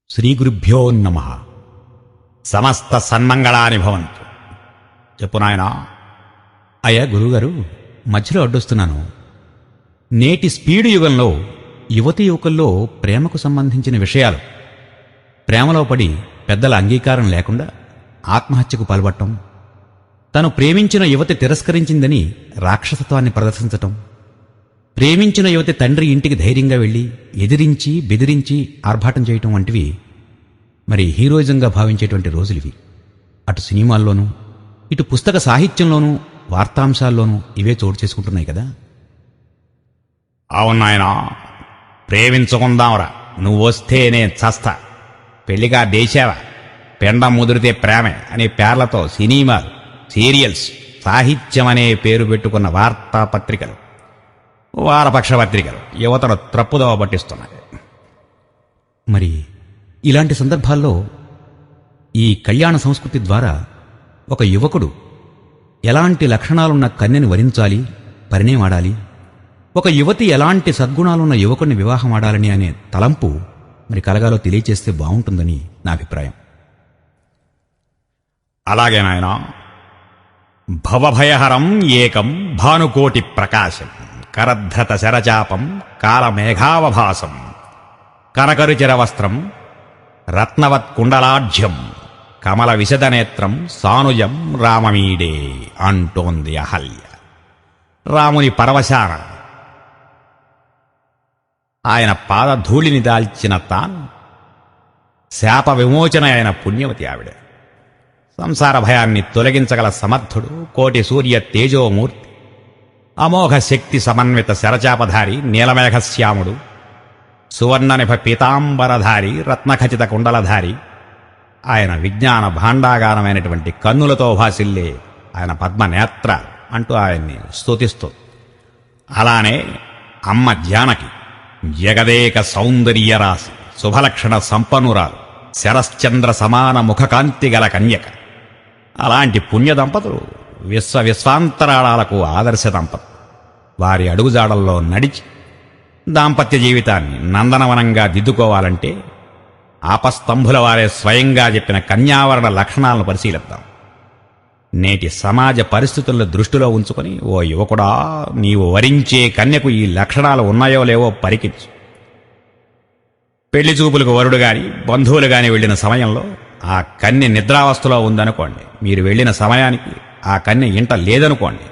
శ్రీగురుభ్యో నమః. సమస్త సన్మంగళాని భవంతు. చెప్పు నాయనా. అయ్యా గురువుగారు, మధ్యలో అడ్డొస్తున్నాను. నేటి స్పీడు యుగంలో యువతీ యువకుల్లో ప్రేమకు సంబంధించిన విషయాలు, ప్రేమలో పడి పెద్దల అంగీకారం లేకుండా ఆత్మహత్యకు పాల్పడటం, తను ప్రేమించిన యువతి తిరస్కరించిందని రాక్షసత్వాన్ని ప్రదర్శించటం, ప్రేమించిన యువతి తండ్రి ఇంటికి ధైర్యంగా వెళ్లి ఎదిరించి బెదిరించి ఆర్భాటం చేయటం వంటివి మరి హీరోయిజంగా భావించేటువంటి రోజులివి. అటు సినిమాల్లోనూ ఇటు పుస్తక సాహిత్యంలోనూ వార్తాంశాల్లోనూ ఇవే చోటు చేసుకుంటున్నాయి కదా. అవునాయనా, ప్రేమించుకుందాంరా, నువ్వొస్తేనే చస్తా, పెళ్లిగా దేశావా, పెండం ముదిరితే ప్రేమే అనే పేర్లతో సినిమాలు, సీరియల్స్, సాహిత్యం అనే పేరు పెట్టుకున్న వార్తాపత్రికలు, వారపక్ష పత్రికలు యువతను త్రప్పుదోవ పట్టిస్తున్నాయి. మరి ఇలాంటి సందర్భాల్లో ఈ కళ్యాణ సంస్కృతి ద్వారా ఒక యువకుడు ఎలాంటి లక్షణాలున్న కన్యని వరించాలి, పరిణయమాడాలి, ఒక యువతి ఎలాంటి సద్గుణాలున్న యువకుడిని వివాహమాడాలని అనే తలంపు మరి కలగాలో తెలియచేస్తే బాగుంటుందని నా అభిప్రాయం. అలాగే నాయనా. భవభయహరం ఏకం భానుకోటి ప్రకాశం కరద్ధత శరచాపం కాలమేఘావభాసం కనకరుచిర వస్త్రం రత్నవత్ కుండలాఢ్యం కమల విశదనేత్రం సానుజం రామమీడే అంటోంది అహల్య. రాముని పరవశాన ఆయన పాదధూళిని దాల్చిన తాను శాప విమోచన అయిన పుణ్యవతి ఆవిడ. సంసార భయాన్ని తొలగించగల సమర్థుడు, కోటి సూర్య తేజోమూర్తి, అమోఘ శక్తి సమన్విత శరచాపధారి నీలమేఘశ్యాముడు, సువర్ణనిభ పీతాంబరధారి రత్నఖచిత కుండలధారి, ఆయన విజ్ఞాన భాండాగారమైనటువంటి కన్నులతో భాసిల్లే ఆయన పద్మనేత్ర అంటూ ఆయన్ని స్తుతిస్తుంది. అలానే అమ్మ జానకి జగదేక సౌందర్యరాశి, శుభలక్షణ సంపన్నురాలు, శరశ్చంద్ర సమాన ముఖకాంతి గల కన్యక. అలాంటి పుణ్య దంపతులు విశ్వాంతరాళాలకు ఆదర్శ దంపతులు. వారి అడుగుజాడల్లో నడిచి దాంపత్య జీవితాన్ని నందనవనంగా దిద్దుకోవాలంటే ఆపస్తంభుల వారే స్వయంగా చెప్పిన కన్యావరణ లక్షణాలను పరిశీలిద్దాం. నేటి సమాజ పరిస్థితులను దృష్టిలో ఉంచుకొని, ఓ యువకుడా, నీవు వరించే కన్యకు ఈ లక్షణాలు ఉన్నాయో లేవో పరికించు. పెళ్లి చూపులకు వరుడు గాని బంధువులు గాని వెళ్లిన సమయంలో ఆ కన్య నిద్రావస్థలో ఉందనుకోండి, మీరు వెళ్లిన సమయానికి ఆ కన్య ఇంట లేదనుకోండి,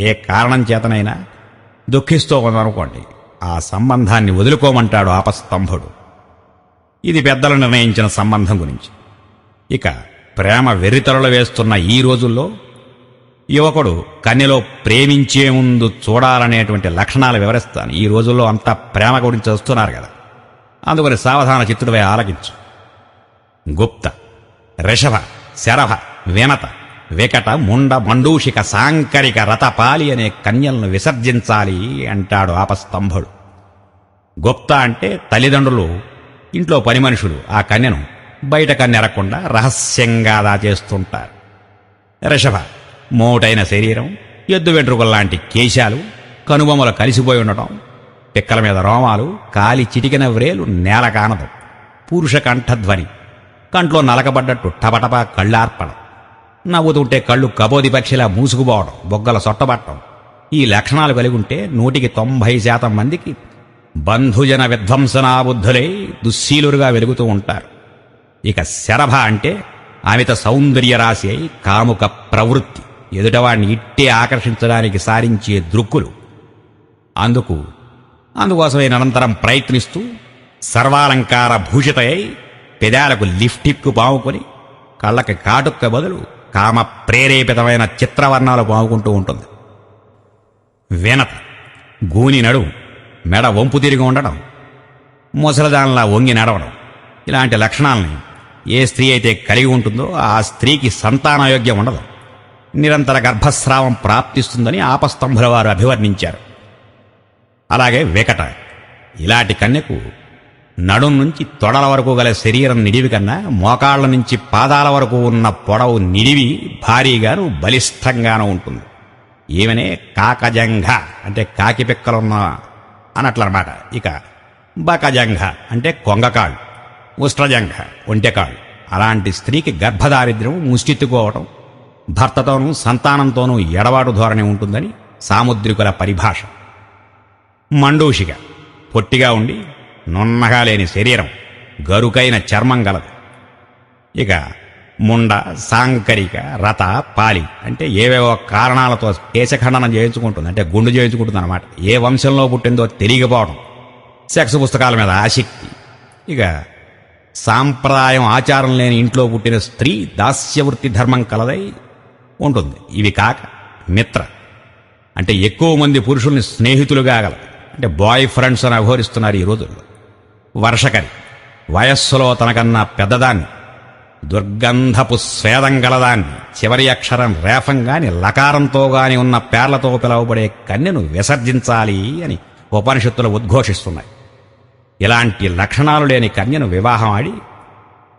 ఏ కారణం చేతనైనా దుఃఖిస్తూ ఉందనుకోండి, ఆ సంబంధాన్ని వదులుకోమంటాడు ఆపస్తంభుడు. ఇది పెద్దలు నిర్ణయించిన సంబంధం గురించి. ఇక ప్రేమ వెర్రితలలో వేస్తున్న ఈ రోజుల్లో యువకుడు కన్యలో ప్రేమించే ముందు చూడాలనేటువంటి లక్షణాలు వివరిస్తాను. ఈ రోజుల్లో అంతా ప్రేమ గురించి వస్తున్నారు కదా, అందుకని సావధాన చిత్తుడిపై ఆలకించు. గుప్త, రిషభ, శరభ, వినత, వికట, ముండ, మండూషిక, సాంకరిక, రతపాలి అనే కన్యలను విసర్జించాలి అంటాడు ఆపస్తంభుడు. గుప్త అంటే తల్లిదండ్రులు, ఇంట్లో పని మనుషులు ఆ కన్యను బయట కన్నెరకుండా రహస్యంగా దాచేస్తుంటారు. రిషభ, మోటైన శరీరం, ఎద్దు వెంట్రుకల్లాంటి కేశాలు, కనుబొమ్మలు కలిసిపోయి ఉండటం, పిక్కల మీద రోమాలు, కాలి చిటికిన వ్రేలు నేల కానదు, పురుష కంఠధ్వని, కంట్లో నలకబడ్డట్టు టపటపా కళ్ళార్పడం, నవ్వుతుంటే కళ్ళు కబోది పక్షిలా మూసుకుపోవడం, బొగ్గల సొట్టబట్టడం, ఈ లక్షణాలు కలిగి ఉంటే 90% మందికి బంధుజన విధ్వంసనాబుద్ధులై దుశ్శీలురుగా వెలుగుతూ ఉంటారు. ఇక శరభ అంటే అమిత సౌందర్య రాశి అయి కాముక ప్రవృత్తి, ఎదుటవాడిని ఇట్టే ఆకర్షించడానికి సారించే దృక్కులు. అందుకోసమే నిరంతరం ప్రయత్నిస్తూ సర్వాలంకార భూషితయై పెదాలకు లిఫ్టిక్కు పాముకొని కళ్ళకి కాటుక్క బదులు కామ ప్రేరేపితమైన చిత్రవర్ణాలు పాముకుంటూ ఉంటుంది. వినత, గూని నడుము, మెడ వంపు తిరిగి ఉండడం, ముసలదానిలా వంగి నడవడం, ఇలాంటి లక్షణాలని ఏ స్త్రీ అయితే కలిగి ఉంటుందో ఆ స్త్రీకి సంతానయోగ్యం ఉండదు, నిరంతర గర్భస్రావం ప్రాప్తిస్తుందని ఆపస్తంభుల వారు అభివర్ణించారు. అలాగే వికట, ఇలాంటి కన్యకు నడుం నుంచి తొడల వరకు గల శరీరం నిడివి కన్నా మోకాళ్ల నుంచి పాదాల వరకు ఉన్న పొడవు నిడివి భారీగాను బలిష్టంగానూ ఉంటుంది. ఈమెనే కాకజంఘ అంటే కాకి పిక్కలున్న అన్నట్లన్నమాట. ఇక బకజంఘ అంటే కొంగకాళ్ళు, ఉష్ట్రజంఘ ఒంటెకాళ్ళు. అలాంటి స్త్రీకి గర్భదారిద్ర్యం, ముష్టెత్తుకోవటం, భర్తతోనూ సంతానంతోనూ ఎడబాటు ధోరణి ఉంటుందని సాముద్రికుల పరిభాష. మండూషిక పొట్టిగా ఉండి నున్నగా లేని శరీరం, గరుకైన చర్మం గలదు. ఇక ముండ, సాంకరిక, రత, పాలి అంటే ఏవేవో కారణాలతో కేశఖండనం చేయించుకుంటుంది, అంటే గుండు చేయించుకుంటుంది అనమాట. ఏ వంశంలో పుట్టిందో తెలియకపోవడం, సెక్స్ పుస్తకాల మీద ఆసక్తి. ఇక సాంప్రదాయం, ఆచారం లేని ఇంట్లో పుట్టిన స్త్రీ దాస్యవృత్తి ధర్మం కలదై ఉంటుంది. ఇవి కాక మిత్ర అంటే ఎక్కువ మంది పురుషుల్ని స్నేహితులుగా గలదు, అంటే బాయ్ ఫ్రెండ్స్ అని అఘోరిస్తున్నారు ఈ రోజుల్లో. వర్షకరి వయస్సులో తనకన్నా పెద్దదాన్ని, దుర్గంధపు స్వేదం గలదాన్ని, చివరి అక్షరం రేఫం గాని లకారంతో గాని ఉన్న పేర్లతో పిలువబడే కన్యను విసర్జించాలి అని ఉపనిషత్తులు ఉద్ఘోషిస్తున్నాయి. ఇలాంటి లక్షణాలు లేని కన్యను వివాహం ఆడి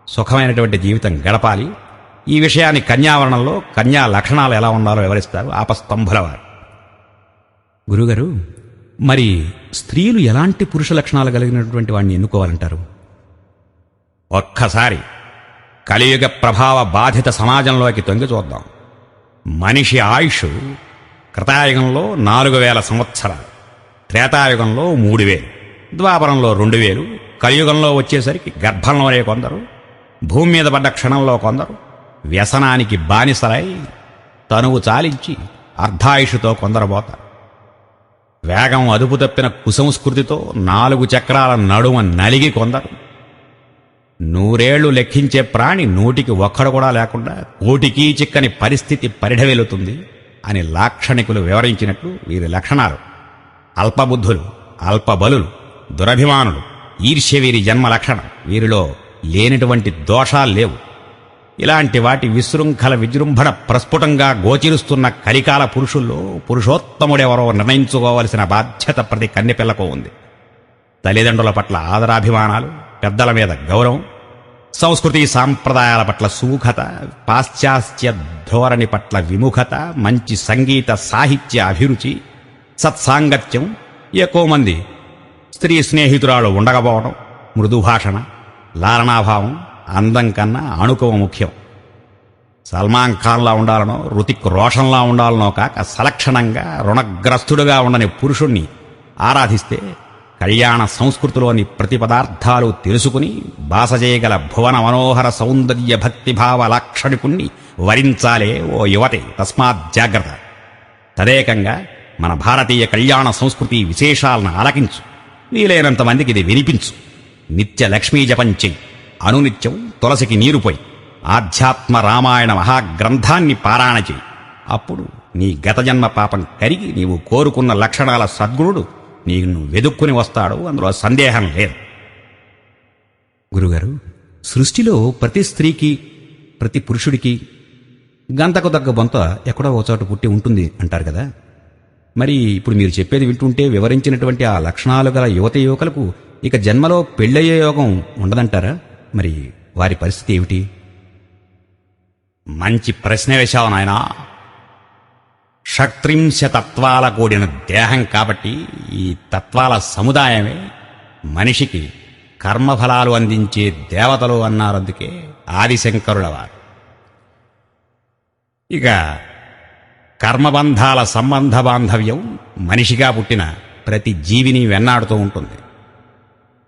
సుఖమైనటువంటి జీవితం గడపాలి. ఈ విషయాన్ని కన్యావరణంలో కన్యా లక్షణాలు ఎలా ఉండాలో వివరిస్తారు ఆపస్తంభుల వారు. గురుగారు, మరి స్త్రీలు ఎలాంటి పురుష లక్షణాలు కలిగినటువంటి వాడిని ఎన్నుకోవాలంటారు? ఒక్కసారి కలియుగ ప్రభావ బాధిత సమాజంలోకి తొంగి చూద్దాం. మనిషి ఆయుష్ కృతాయుగంలో 4000 సంవత్సరాలు, త్రేతాయుగంలో 3000, ద్వాపరంలో 2000, కలియుగంలో వచ్చేసరికి గర్భంలోనే కొందరు, భూమి మీద పడ్డ క్షణంలో కొందరు, వ్యసనానికి బానిసలై తనువు చాలించి అర్ధాయుషుతో కొందరు పోతారు. వేగం అదుపు తప్పిన కుసంస్కృతితో 4 చక్రాల నడుమ నలిగి కొందరు, 100 ఏళ్లు లెక్కించే ప్రాణి 100కి ఒక్కడు కూడా లేకుండా కోటికి చిక్కని పరిస్థితి పరిఢవెలుతుంది అని లాక్షణికులు వివరించినట్లు వీరి లక్షణాలు అల్పబుద్ధులు, అల్పబలులు, దురభిమానులు, ఈర్ష్య వీరి జన్మ లక్షణం. వీరిలో లేనటువంటి దోషాలు లేవు. ఇలాంటి వాటి విశృంఖల విజృంభణ ప్రస్ఫుటంగా గోచరిస్తున్న కలికాల పురుషుల్లో పురుషోత్తముడెవరో నిర్ణయించుకోవలసిన బాధ్యత ప్రతి కన్నెపిల్లకు ఉంది. తల్లిదండ్రుల పట్ల ఆదరాభిమానాలు, పెద్దల మీద గౌరవం, సంస్కృతి సాంప్రదాయాల పట్ల సుముఖత, పాశ్చాత్య ధోరణి పట్ల విముఖత, మంచి సంగీత సాహిత్య అభిరుచి, సత్సాంగత్యం, ఎక్కువ మంది స్త్రీ స్నేహితురాలు ఉండకపోవడం, మృదుభాషణ, లాలనాభావం, అందం కన్నా అణుకువ ముఖ్యం. సల్మాన్ ఖాన్లా ఉండాలనో, రుతిక్ రోషన్లా ఉండాలనో కాక సలక్షణంగా రుణగ్రస్తుడుగా ఉండని పురుషుణ్ణి ఆరాధిస్తే కళ్యాణ సంస్కృతిలోని ప్రతి పదార్థాలు తెలుసుకుని బాస చేయగల భువన మనోహర సౌందర్య భక్తిభావ లాక్షణికుణ్ణి వరించాలే ఓ యువతే. తస్మాత్ జాగ్రత్త. తదేకంగా మన భారతీయ కళ్యాణ సంస్కృతి విశేషాలను ఆలకించు, వీలైనంత మందికి ఇది వినిపించు. నిత్య లక్ష్మీ జపం చెయ్యి, అనునిత్యం తులసికి నీరు పోయి, ఆధ్యాత్మ రామాయణ మహాగ్రంథాన్ని పారాయణ చెయ్యి. అప్పుడు నీ గతజన్మ పాపం కరిగి నీవు కోరుకున్న లక్షణాల సద్గుణుడు నీను వెదుక్కుని వస్తాడు, అందులో సందేహం లేదు. గురుగారు, సృష్టిలో ప్రతి స్త్రీకి, ప్రతి పురుషుడికి గంతకు తగ్గ బొంత ఎక్కడో ఒక చోట పుట్టి ఉంటుంది అంటారు కదా. మరి ఇప్పుడు మీరు చెప్పేది వింటుంటే వివరించినటువంటి ఆ లక్షణాలు గల యువత యువకులకు ఇక జన్మలో పెళ్ళయ్యే యోగం ఉండదంటారా? మరి వారి పరిస్థితి ఏమిటి? మంచి ప్రశ్న వేశావు నాయనా. షట్త్రింశ తత్వాల కూడిన దేహం కాబట్టి ఈ తత్వాల సముదాయమే మనిషికి కర్మఫలాలు అందించే దేవతలు అన్నారు. అందుకే ఆదిశంకరుల వారు. ఇక కర్మబంధాల సంబంధ బాంధవ్యం మనిషిగా పుట్టిన ప్రతి జీవిని వెన్నాడుతూ ఉంటుంది.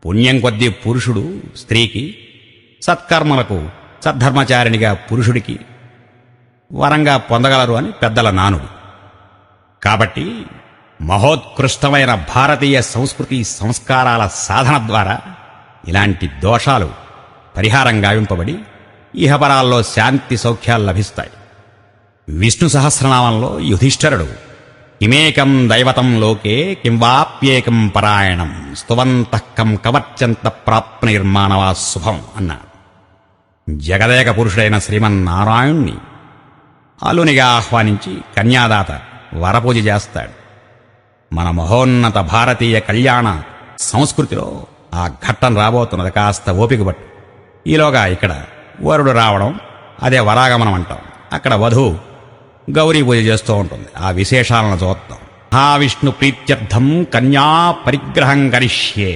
పుణ్యం కొద్దీ పురుషుడు స్త్రీకి, సత్కర్మలకు సద్ధర్మచారిణిగా పురుషుడికి వరంగా పొందగలరు అని పెద్దల నానుడు. కాబట్టి మహోత్కృష్టమైన భారతీయ సంస్కృతి సంస్కారాల సాధన ద్వారా ఇలాంటి దోషాలు పరిహారం గావింపబడి ఇహపరాల్లో శాంతి సౌఖ్యాలు లభిస్తాయి. విష్ణు సహస్రనామంలో యుధిష్ఠరుడు కిమేకం దైవతం లోకే కింవాప్యేకం పరాయణం స్తువంతః కం కవర్చంత ప్రాప్నిర్మానవా శుభం అన్నాడు. జగదేక పురుషుడైన శ్రీమన్నారాయణ్ణి అలునిగా ఆహ్వానించి కన్యాదాత వరపూజ చేస్తాడు. మన మహోన్నత భారతీయ కళ్యాణ సంస్కృతిలో ఆ ఘట్టం రాబోతున్నది. కాస్త ఓపిక పట్టు. ఈలోగా ఇక్కడ వరుడు రావడం, అదే వరాగమనం అంటాం. అక్కడ వధువు గౌరీ పూజ చేస్తూ ఉంటుంది. ఆ విశేషాలను చూద్దాం. మహావిష్ణు ప్రీత్యర్థం కన్యా పరిగ్రహం కరిష్యే.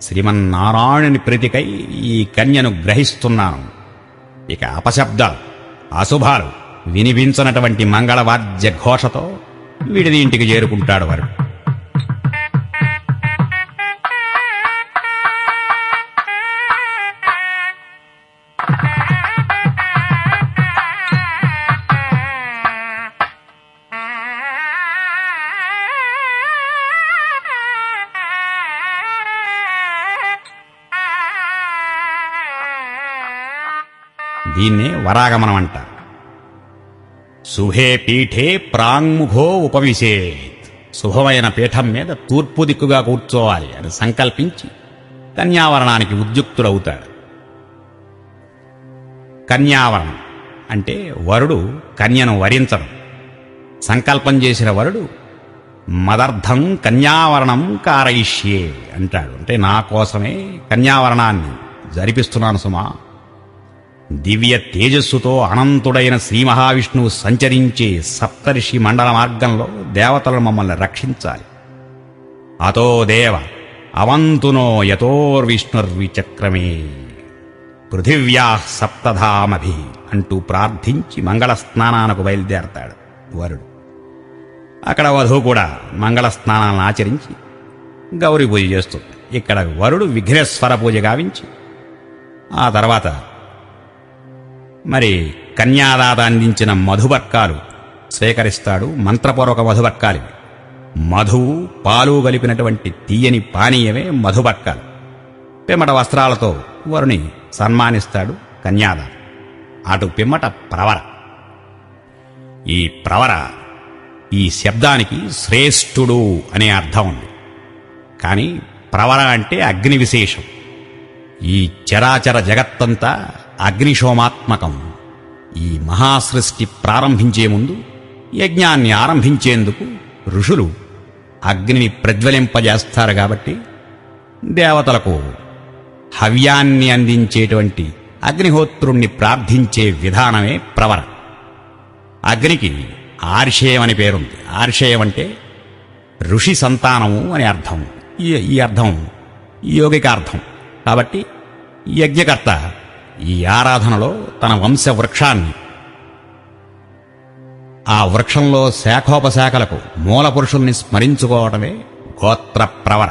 శ్రీమన్నారాయణుని ప్రీతికై ఈ కన్యను గ్రహిస్తున్నాను. ఇక అపశబ్దాలు, అశుభాలు వినిపించనటువంటి మంగళవాద్య ఘోషతో విడిది ఇంటికి చేరుకుంటాడు వరుడు. దీన్నే వరాగమనం అంటారు. శుభే పీఠే ప్రాంగ్ముఖో ఉపవిశేత్, శుభమైన పీఠం మీద తూర్పు దిక్కుగా కూర్చోవాలి అని సంకల్పించి కన్యావరణానికి ఉద్యుక్తుడవుతాడు. కన్యావరణం అంటే వరుడు కన్యను వరించడం. సంకల్పం చేసిన వరుడు మదర్థం కన్యావరణం కారయిష్యే అంటాడు. అంటే నా కోసమే కన్యావరణాన్ని జరిపిస్తున్నాను సుమా. దివ్య తేజస్సుతో అనంతుడైన శ్రీ మహావిష్ణువు సంచరించే సప్తర్షి మండల మార్గంలో దేవతలు మమ్మల్ని రక్షించాలి. అతో దేవ అవంతునో యతోర్విష్ణుర్విచక్రమే పృథివ్యా సప్తధామభి అంటూ ప్రార్థించి మంగళ స్నానానికి బయలుదేరతాడు వరుడు. అక్కడ వధువు కూడా మంగళ స్నానాలను ఆచరించి గౌరీ పూజ చేస్తుంది. ఇక్కడ వరుడు విఘ్నేశ్వర పూజ గావించి ఆ తర్వాత మరి కన్యాదాత అందించిన మధుబర్కాలు స్వీకరిస్తాడు. మంత్రపూర్వక మధుబర్కాలు. మధువు పాలు కలిపినటువంటి తీయని పానీయమే మధుబర్కాలు. పిమ్మట వస్త్రాలతో వరుని సన్మానిస్తాడు కన్యాదాత. అటు పిమ్మట ప్రవర. ఈ ప్రవర, ఈ శబ్దానికి శ్రేష్ఠుడు అనే అర్థం ఉంది. కానీ ప్రవర అంటే అగ్ని విశేషం. ఈ చరాచర జగత్తంతా అగ్నిశోమాత్మకం. ఈ మహాసృష్టి ప్రారంభించే ముందు యజ్ఞాన్ని ఆరంభించేందుకు ఋషులు అగ్నిని ప్రజ్వలింపజేస్తారు. కాబట్టి దేవతలకు హవ్యాన్ని అందించేటువంటి అగ్నిహోత్రుణ్ణి ప్రార్థించే విధానమే ప్రవర. అగ్నికి ఆర్షేయం అని పేరుంది. ఆర్షేయం అంటే ఋషి సంతానము అని అర్థం. ఈ అర్థం యోగికార్థం. కాబట్టి యజ్ఞకర్త ఈ ఆరాధనలో తన వంశవృక్షాన్ని, ఆ వృక్షంలో శాఖోపశాఖలకు మూల పురుషుల్ని స్మరించుకోవటమే గోత్ర ప్రవర.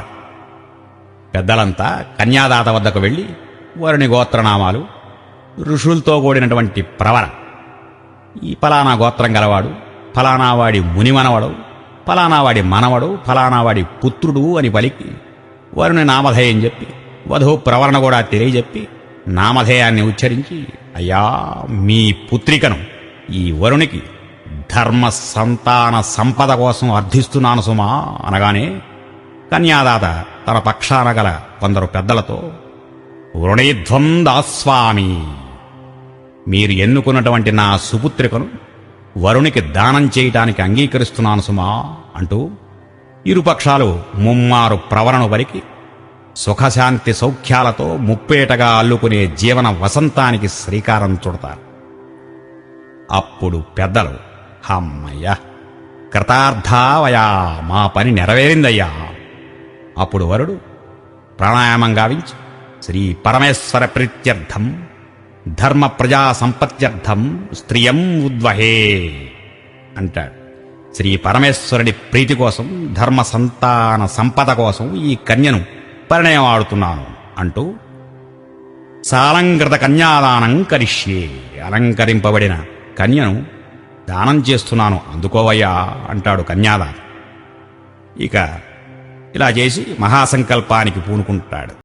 పెద్దలంతా కన్యాదాత వద్దకు వెళ్ళి వరుని గోత్రనామాలు, ఋషులతో కూడినటువంటి ప్రవర, ఈ ఫలానా గోత్రం గలవాడు, ఫలానావాడి మునిమనవడు, ఫలానావాడి మనవడు, ఫలానావాడి పుత్రుడు అని పలికి వరుని నామధేయం చెప్పి వధువు ప్రవరణ కూడా తెలియజెప్పి నామధేయాన్ని ఉచ్చరించి, అయ్యా మీ పుత్రికను ఈ వరునికి ధర్మ సంతాన సంపద కోసం అర్థిస్తున్నాను సుమా అనగానే కన్యాదాత తన పక్షాన గల కొందరు పెద్దలతో, వృణీధ్వం దాస్వామి, మీరు ఎన్నుకున్నటువంటి నా సుపుత్రికను వరునికి దానం చేయటానికి అంగీకరిస్తున్నాను సుమా అంటూ ఇరుపక్షాలు ముమ్మారు ప్రవరను పలికి సుఖశాంతి సౌఖ్యాలతో ముప్పేటగా అల్లుకునే జీవన వసంతానికి శ్రీకారం చుడతారు. అప్పుడు పెద్దలు, హమ్మయ్యా కృతార్థావయా, మా పని నెరవేరిందయ్యా. అప్పుడు వరుడు ప్రాణాయామం గావించి శ్రీ పరమేశ్వర ప్రీత్యర్థం ధర్మ ప్రజా సంపత్త్యర్థం స్త్రియం ఉద్వహే అంటాడు. శ్రీ పరమేశ్వరుడి ప్రీతి కోసం, ధర్మ సంతాన సంపద కోసం ఈ కన్యను పరిణయం ఆడుతున్నాను అంటూ సాలంకృత కన్యాదానం కరిష్యే, అలంకరింపబడిన కన్యను దానం చేస్తున్నాను అందుకోవయ్యా అంటాడు కన్యాదానం. ఇక ఇలా చేసి మహాసంకల్పానికి పూనుకుంటాడు.